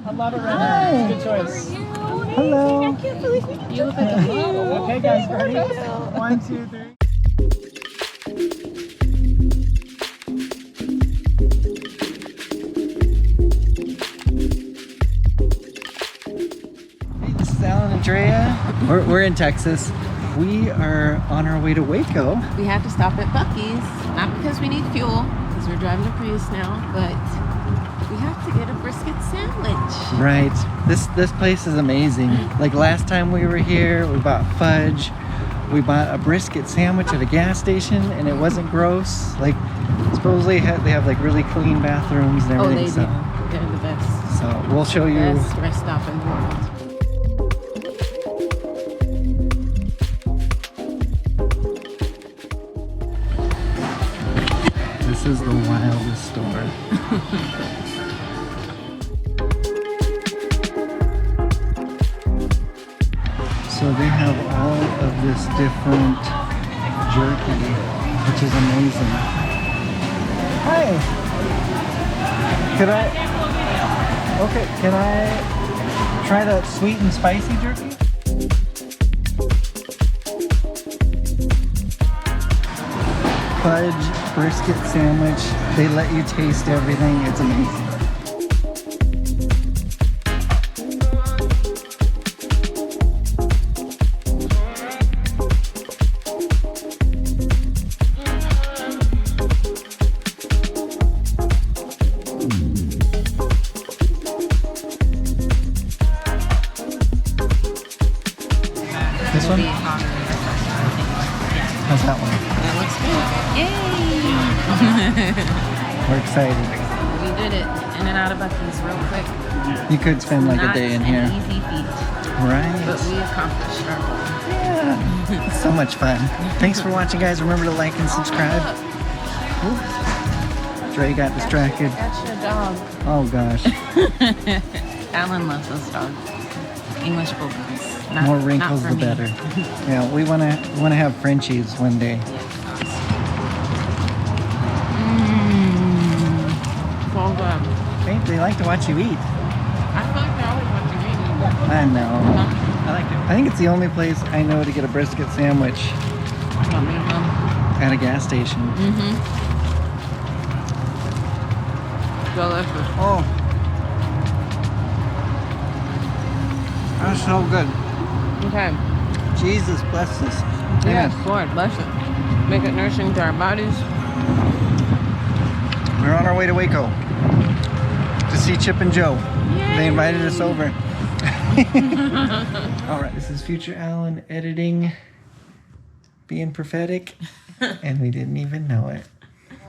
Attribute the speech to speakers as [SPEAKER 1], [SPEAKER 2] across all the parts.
[SPEAKER 1] I love it right now. Good choice.
[SPEAKER 2] Hello.
[SPEAKER 3] I can't believe you look like a model.
[SPEAKER 1] Okay, guys, ready? 1, 2, 3. Hey, this is Allan And Drea. We're in Texas. We are on our way to Waco.
[SPEAKER 3] We have to stop at Buc-ee's, not because we need fuel, because we're driving a Prius now, but we have to get a brisket sandwich.
[SPEAKER 1] Right. This place is amazing. Like last time we were here, we bought fudge. We bought a brisket sandwich at a gas station, and it wasn't gross. Like supposedly they have like really clean bathrooms and everything.
[SPEAKER 3] Oh, they do. They're the best.
[SPEAKER 1] So we'll show you.
[SPEAKER 3] Best rest stop in the world.
[SPEAKER 1] This is the wildest store. So they have all of this different jerky, which is amazing. Hi! Can I try that sweet and spicy jerky? Fudge brisket sandwich. They let you taste everything. It's amazing. This one? How's that one?
[SPEAKER 3] That looks good. Yay!
[SPEAKER 1] We're excited.
[SPEAKER 3] We did it in and out of Buc-ee's real quick.
[SPEAKER 1] You could spend like a day in here.
[SPEAKER 3] Not an easy feat,
[SPEAKER 1] Right.
[SPEAKER 3] but we accomplished our goal.
[SPEAKER 1] Yeah. It's so much fun. Thanks for watching, guys. Remember to like and subscribe. Dre got distracted.
[SPEAKER 3] That's your dog.
[SPEAKER 1] Oh gosh.
[SPEAKER 3] Allan loves those dogs. English bulldogs.
[SPEAKER 1] More wrinkles the better. Yeah, we wanna have Frenchies one day.
[SPEAKER 3] So good.
[SPEAKER 1] Hey, they like to watch you eat.
[SPEAKER 3] I feel like they always want to eat.
[SPEAKER 1] I know. I think it's the only place I know to get a brisket sandwich at a gas station.
[SPEAKER 3] Delicious.
[SPEAKER 1] Oh, that's so good.
[SPEAKER 3] Okay.
[SPEAKER 1] Jesus bless us.
[SPEAKER 3] Yes, Lord, bless it. Make it nourishing to our bodies.
[SPEAKER 1] We're on our way to Waco to see Chip and Joe.
[SPEAKER 3] Yay.
[SPEAKER 1] They invited us over. All right, this is future Allan editing, being prophetic, and we didn't even know it.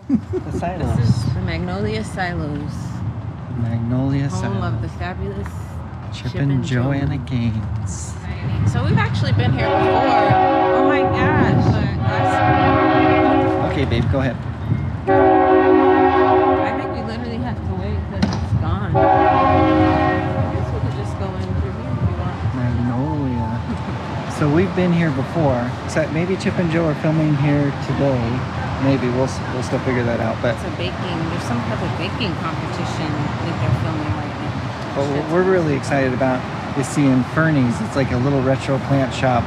[SPEAKER 1] The Silos.
[SPEAKER 3] This is the Magnolia Silos.
[SPEAKER 1] Magnolia Silos.
[SPEAKER 3] Home of the fabulous
[SPEAKER 1] Chip and Joanna Gaines.
[SPEAKER 3] So we've actually been here before. Oh my gosh.
[SPEAKER 1] Okay, babe, go ahead.
[SPEAKER 3] I think we literally have to wait because it's gone. I guess we could just go in through here if you want.
[SPEAKER 1] Magnolia. So we've been here before. So maybe Chip and Joe are filming here today. Maybe we'll still figure that out. But
[SPEAKER 3] It's a baking. There's some type of baking competition that they're filming right now.
[SPEAKER 1] what we're really excited about is seeing FERNY'S. It's like a little retro plant shop.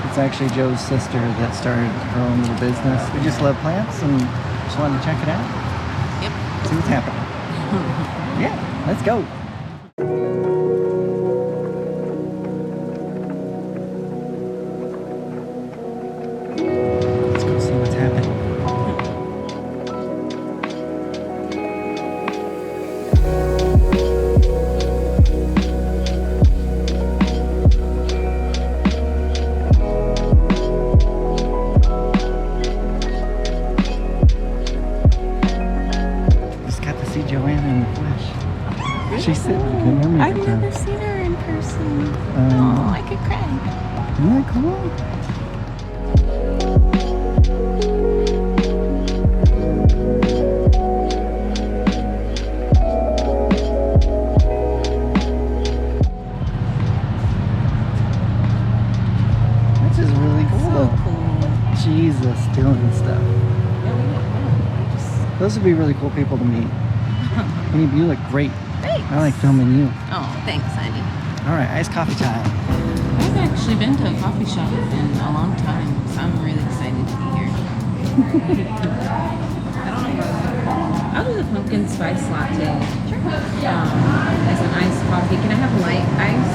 [SPEAKER 1] It's actually Joe's sister that started her own little business. We just love plants and just wanted to check it out.
[SPEAKER 3] Yep.
[SPEAKER 1] See what's happening. Yeah, let's go. Let's go see what's happening. Just got to see Joanna in the flesh. She's sitting with her
[SPEAKER 3] I've
[SPEAKER 1] makeup on.
[SPEAKER 3] never seen her in person. Oh, I could cry.
[SPEAKER 1] Isn't that cool? This is really cool.
[SPEAKER 3] So cool.
[SPEAKER 1] Jesus doing stuff.
[SPEAKER 3] Yeah, we just
[SPEAKER 1] Those would be really cool people to meet. I mean, you look great.
[SPEAKER 3] thanks.
[SPEAKER 1] I like filming you.
[SPEAKER 3] Oh, thanks, honey.
[SPEAKER 1] All right, iced coffee time.
[SPEAKER 3] I've actually been to a coffee shop in a long time, so I'm really excited to be here. I'll do the pumpkin spice latte as an iced coffee. Can I have light ice?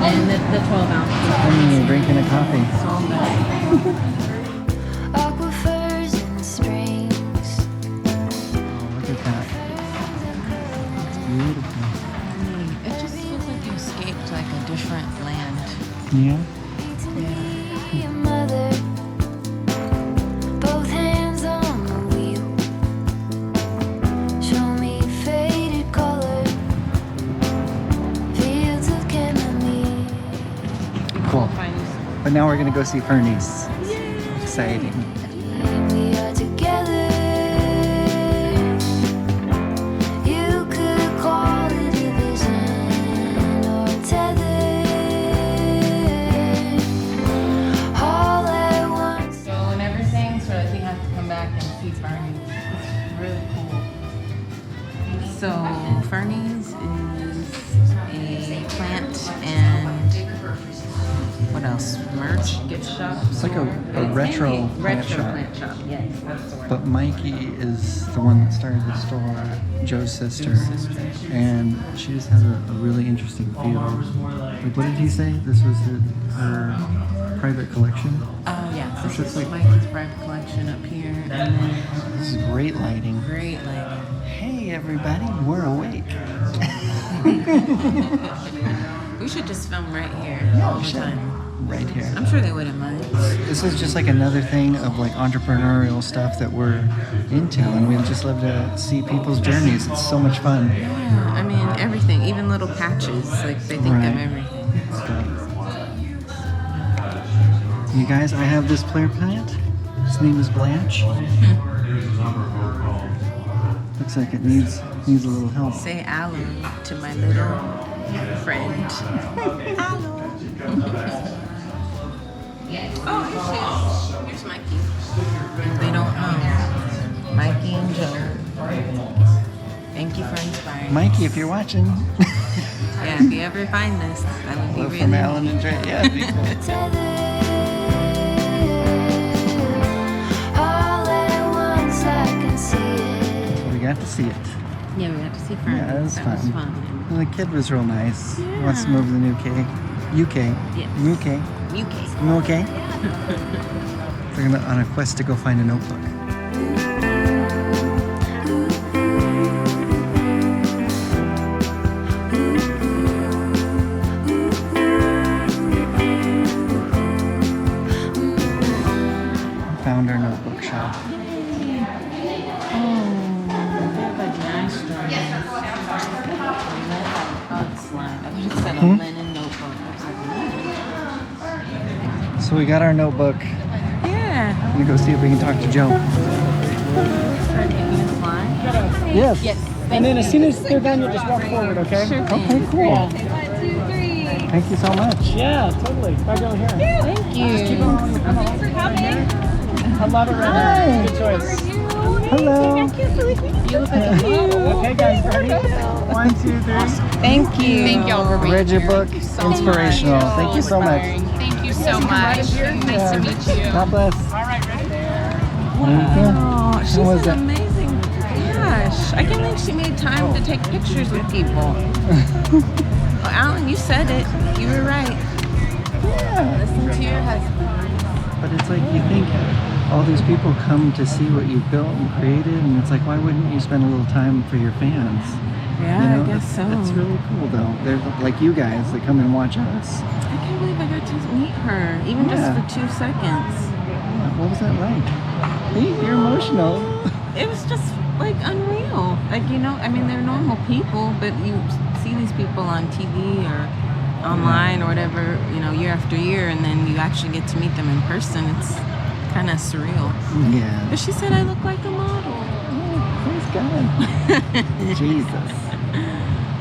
[SPEAKER 3] And the 12 ounce.
[SPEAKER 1] I'm drinking a coffee.
[SPEAKER 3] So good.
[SPEAKER 2] Aquifers and springs.
[SPEAKER 1] Oh, look at that. It's beautiful.
[SPEAKER 3] It just feels like you escaped like a different land.
[SPEAKER 1] Yeah.
[SPEAKER 2] Your mother, both hands on the wheel. Show me faded color, fields of chamomile.
[SPEAKER 1] Cool.
[SPEAKER 3] Find you
[SPEAKER 1] But now we're gonna go see FERNY'S. Exciting.
[SPEAKER 2] We are together. You could call it a vision or a tether. All at once.
[SPEAKER 3] So and everything, so that we have to come back and see FERNY'S. It's really cool. So FERNY'S is a plant and what else? Merch, gift shop.
[SPEAKER 1] It's like a retro plant shop.
[SPEAKER 3] Plant shop. Yes, that's the word.
[SPEAKER 1] But Mikey is the one that started the store, Joe's sister. And she just has a really interesting feel. Like, what did he say? This was her private collection?
[SPEAKER 3] Yeah,
[SPEAKER 1] This
[SPEAKER 3] this
[SPEAKER 1] is
[SPEAKER 3] is
[SPEAKER 1] like-
[SPEAKER 3] Mikey's private collection up here, and then
[SPEAKER 1] This is great lighting.
[SPEAKER 3] great lighting.
[SPEAKER 1] Hey, everybody, we're awake.
[SPEAKER 3] We should just film right here
[SPEAKER 1] Yeah,
[SPEAKER 3] all
[SPEAKER 1] we
[SPEAKER 3] the
[SPEAKER 1] should.
[SPEAKER 3] time.
[SPEAKER 1] Right here.
[SPEAKER 3] I'm sure they wouldn't mind.
[SPEAKER 1] This is just like another thing of like entrepreneurial stuff that we're into, and we just love to see people's journeys. It's so much fun.
[SPEAKER 3] Yeah, I mean everything, even little patches. Like they think
[SPEAKER 1] Right.
[SPEAKER 3] of everything.
[SPEAKER 1] You guys, I have this player plant. His name is Blanche. Looks like it needs a little help.
[SPEAKER 3] Say Allan to my little friend. Allan. Oh, here's Mikey. And they don't know. Mikey and Joe. Thank you for inspiring.
[SPEAKER 1] Mikey, if you're watching.
[SPEAKER 3] Yeah, if you ever find this, that would be
[SPEAKER 1] Hello
[SPEAKER 3] really
[SPEAKER 1] from Allan and Drea. Yeah, it'd be cool.
[SPEAKER 2] All at once I can see it.
[SPEAKER 1] We got to see it.
[SPEAKER 3] Yeah, we got to see FERNY'S.
[SPEAKER 1] Yeah, it was
[SPEAKER 3] that
[SPEAKER 1] fun.
[SPEAKER 3] was fun.
[SPEAKER 1] And the kid was real nice. He wants to
[SPEAKER 3] Yeah.
[SPEAKER 1] move to the new UK.
[SPEAKER 3] Yes.
[SPEAKER 1] UK.
[SPEAKER 3] UK.
[SPEAKER 1] You okay? We're on a quest to go find a notebook. Found our notebook shop.
[SPEAKER 3] Oh, they have like nice drawings. Oh, it's lined. I would have said a linen notebook. I was like, linen?
[SPEAKER 1] So we got our notebook.
[SPEAKER 3] Yeah.
[SPEAKER 1] I'm gonna go see if we can talk to Joe.
[SPEAKER 3] Start making this line.
[SPEAKER 1] Yes.
[SPEAKER 3] Yes.
[SPEAKER 4] And then as soon as they're done, you'll just walk forward, okay?
[SPEAKER 3] Sure thing.
[SPEAKER 1] Okay, cool.
[SPEAKER 2] 1, 2, 3.
[SPEAKER 1] Thank you so much.
[SPEAKER 4] Yeah, totally. Right down here.
[SPEAKER 3] Thank you.
[SPEAKER 2] Thanks for coming.
[SPEAKER 4] I love it right
[SPEAKER 1] Hi.
[SPEAKER 4] here. Good choice.
[SPEAKER 1] Hello.
[SPEAKER 4] Okay, guys, ready? 1, 2, 3.
[SPEAKER 3] Thank you.
[SPEAKER 5] Thank y'all for being
[SPEAKER 1] Read your
[SPEAKER 5] here.
[SPEAKER 1] book. Inspirational. Thank you so much.
[SPEAKER 5] Thank you so much. Nice to meet you.
[SPEAKER 1] God bless.
[SPEAKER 4] All right, ready there.
[SPEAKER 3] Oh, she's
[SPEAKER 1] How was
[SPEAKER 3] an
[SPEAKER 1] it?
[SPEAKER 3] amazing. Gosh, I can't believe she made time to take pictures with people. Well, Allan, you said it. You were right.
[SPEAKER 1] Yeah.
[SPEAKER 3] Listen to your husband.
[SPEAKER 1] But it's like you think all these people come to see what you've built and created, and it's like, why wouldn't you spend a little time for your fans?
[SPEAKER 3] Yeah,
[SPEAKER 1] You know,
[SPEAKER 3] I guess so.
[SPEAKER 1] That's really cool, though. They're like you guys that come and watch us.
[SPEAKER 3] I can't believe I got to meet her, even
[SPEAKER 1] Yeah.
[SPEAKER 3] just for 2 seconds.
[SPEAKER 1] Yeah, what was that like? Hey, you're emotional.
[SPEAKER 3] It was just like unreal. Like, you know, I mean, they're normal people, but you see these people on TV or online or whatever, you know, year after year, and then you actually get to meet them in person. It's kind of surreal.
[SPEAKER 1] Yeah.
[SPEAKER 3] But she said I look like a model.
[SPEAKER 1] Praise God. Jesus.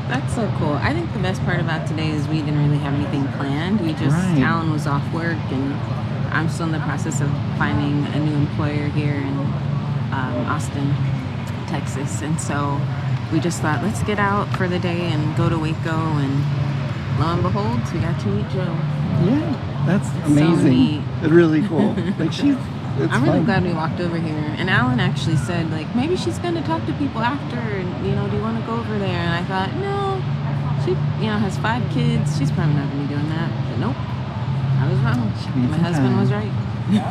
[SPEAKER 3] That's so cool. I think the best part about today is we didn't really have anything planned. We just,
[SPEAKER 1] Right.
[SPEAKER 3] Allan was off work, and I'm still in the process of finding a new employer here in Austin, Texas. And so we just thought, let's get out for the day and go to Waco, and lo and behold, we got to meet Joe.
[SPEAKER 1] Yeah, that's
[SPEAKER 3] So
[SPEAKER 1] amazing.
[SPEAKER 3] neat.
[SPEAKER 1] Really cool. Like it's
[SPEAKER 3] I'm really
[SPEAKER 1] fun.
[SPEAKER 3] glad we walked over here. And Allan actually said, like, maybe she's going to talk to people after, and, you know, do you want to go over there? And I thought, no, she, you know, has 5 kids. She's probably not going to be doing that. But nope, I was wrong.
[SPEAKER 1] needs
[SPEAKER 3] My
[SPEAKER 1] some
[SPEAKER 3] husband
[SPEAKER 1] time.
[SPEAKER 3] was right.
[SPEAKER 1] Yeah.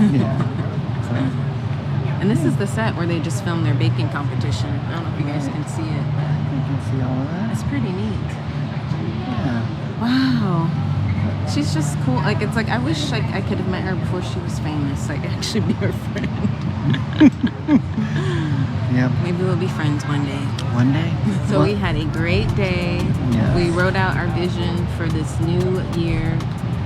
[SPEAKER 1] So,
[SPEAKER 3] And this is the set where they just filmed their baking competition. I don't know if you guys can see it.
[SPEAKER 1] you can see all of that.
[SPEAKER 3] It's pretty neat.
[SPEAKER 1] Yeah.
[SPEAKER 3] Wow. She's just cool. Like, it's like, I wish like I could have met her before she was famous. Like, actually be her friend.
[SPEAKER 1] Yep.
[SPEAKER 3] Maybe we'll be friends one day.
[SPEAKER 1] One day.
[SPEAKER 3] So we had a great day.
[SPEAKER 1] Yes.
[SPEAKER 3] We wrote out our vision for this new year.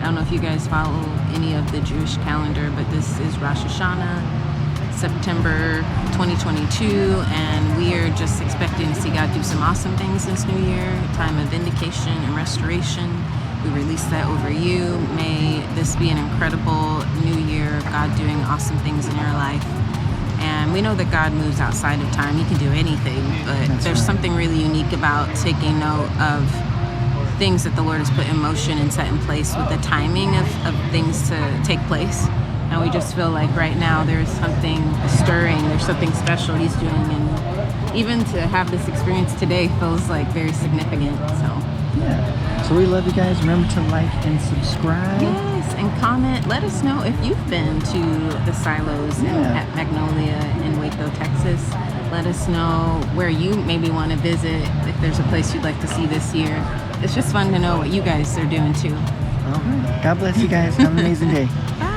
[SPEAKER 3] I don't know if you guys follow any of the Jewish calendar, but this is Rosh Hashanah, September 2022, and we are just expecting to see God do some awesome things this new year, a time of vindication and restoration. We release that over you. May this be an incredible new year of God doing awesome things in your life. And we know that God moves outside of time. He can do anything, but
[SPEAKER 1] That's
[SPEAKER 3] there's
[SPEAKER 1] right.
[SPEAKER 3] something really unique about taking note of things that the Lord has put in motion and set in place with the timing of things to take place. And we just feel like right now there's something stirring, there's something special He's doing. And even to have this experience today feels like very significant. So
[SPEAKER 1] Yeah. So we love you guys. Remember to like and subscribe.
[SPEAKER 3] yes, and comment. Let us know if you've been to the silos at Magnolia in Waco, Texas. Let us know where you maybe want to visit, if there's a place you'd like to see this year. It's just fun to know what you guys are doing too.
[SPEAKER 1] All right. God bless you guys. Have an amazing day.
[SPEAKER 3] Bye.